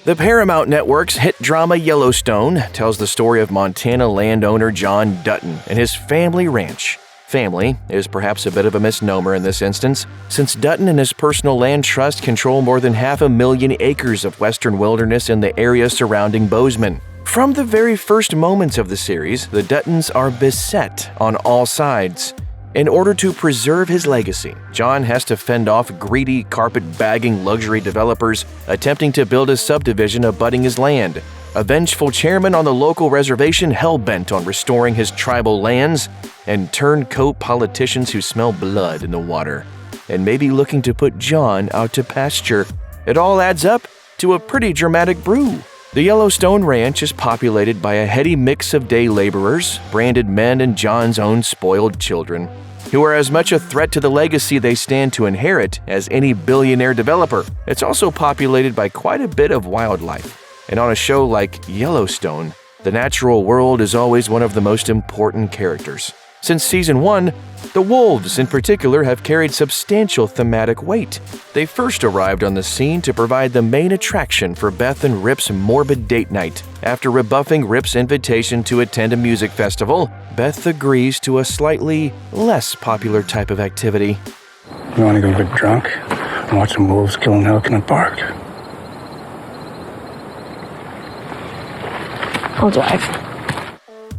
The Paramount Network's hit drama Yellowstone tells the story of Montana landowner John Dutton and his family ranch. Family is perhaps a bit of a misnomer in this instance, since Dutton and his personal land trust control more than 500,000 acres of western wilderness in the area surrounding Bozeman. From the very first moments of the series, the Duttons are beset on all sides. In order to preserve his legacy, John has to fend off greedy, carpet-bagging luxury developers attempting to build a subdivision abutting his land, a vengeful chairman on the local reservation hell-bent on restoring his tribal lands, and turncoat politicians who smell blood in the water, and maybe looking to put John out to pasture. It all adds up to a pretty dramatic brew. The Yellowstone Ranch is populated by a heady mix of day laborers, branded men, and John's own spoiled children, who are as much a threat to the legacy they stand to inherit as any billionaire developer. It's also populated by quite a bit of wildlife, and on a show like Yellowstone, the natural world is always one of the most important characters. Since Season 1, the wolves in particular have carried substantial thematic weight. They first arrived on the scene to provide the main attraction for Beth and Rip's morbid date night. After rebuffing Rip's invitation to attend a music festival, Beth agrees to a slightly less popular type of activity. You want to go get drunk and watch some wolves kill an elk in a park? I'll drive.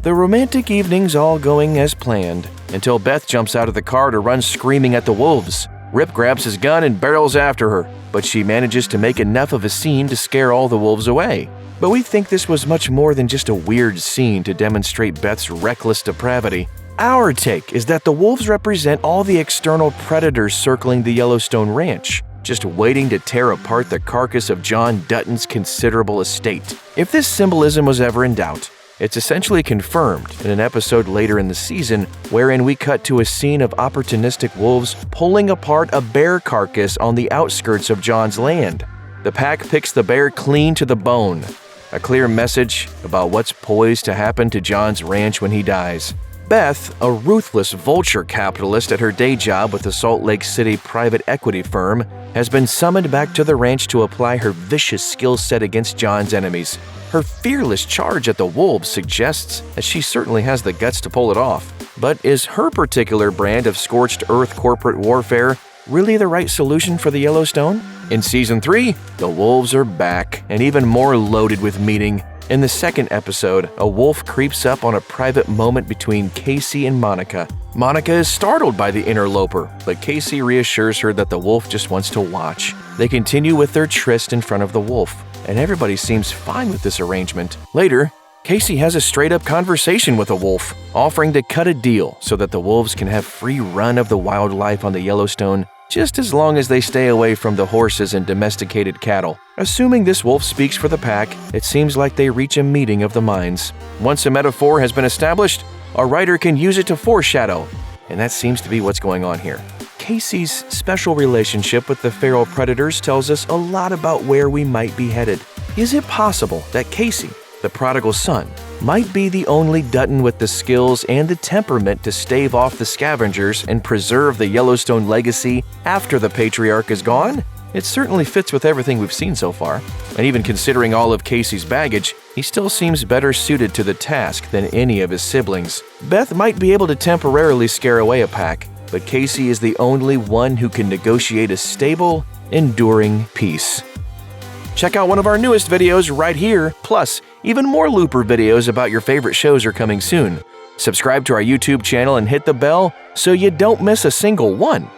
The romantic evening's all going as planned, until Beth jumps out of the car to run screaming at the wolves. Rip grabs his gun and barrels after her, but she manages to make enough of a scene to scare all the wolves away. But we think this was much more than just a weird scene to demonstrate Beth's reckless depravity. Our take is that the wolves represent all the external predators circling the Yellowstone Ranch, just waiting to tear apart the carcass of John Dutton's considerable estate. If this symbolism was ever in doubt, it's essentially confirmed in an episode later in the season wherein we cut to a scene of opportunistic wolves pulling apart a bear carcass on the outskirts of John's land. The pack picks the bear clean to the bone, a clear message about what's poised to happen to John's ranch when he dies. Beth, a ruthless vulture capitalist at her day job with the Salt Lake City private equity firm, has been summoned back to the ranch to apply her vicious skill set against John's enemies. Her fearless charge at the wolves suggests that she certainly has the guts to pull it off. But is her particular brand of scorched earth corporate warfare really the right solution for the Yellowstone? In Season 3, the wolves are back, and even more loaded with meaning. In the second episode, a wolf creeps up on a private moment between Casey and Monica. Monica is startled by the interloper, but Casey reassures her that the wolf just wants to watch. They continue with their tryst in front of the wolf, and everybody seems fine with this arrangement. Later, Casey has a straight-up conversation with a wolf, offering to cut a deal so that the wolves can have free run of the wildlife on the Yellowstone, just as long as they stay away from the horses and domesticated cattle. Assuming this wolf speaks for the pack, it seems like they reach a meeting of the minds. Once a metaphor has been established, a writer can use it to foreshadow, and that seems to be what's going on here. Casey's special relationship with the feral predators tells us a lot about where we might be headed. Is it possible that Casey, the prodigal son, might be the only Dutton with the skills and the temperament to stave off the scavengers and preserve the Yellowstone legacy after the patriarch is gone? It certainly fits with everything we've seen so far, and even considering all of Casey's baggage, he still seems better suited to the task than any of his siblings. Beth might be able to temporarily scare away a pack, but Casey is the only one who can negotiate a stable, enduring peace. Check out one of our newest videos right here, plus even more Looper videos about your favorite shows are coming soon. Subscribe to our YouTube channel and hit the bell so you don't miss a single one.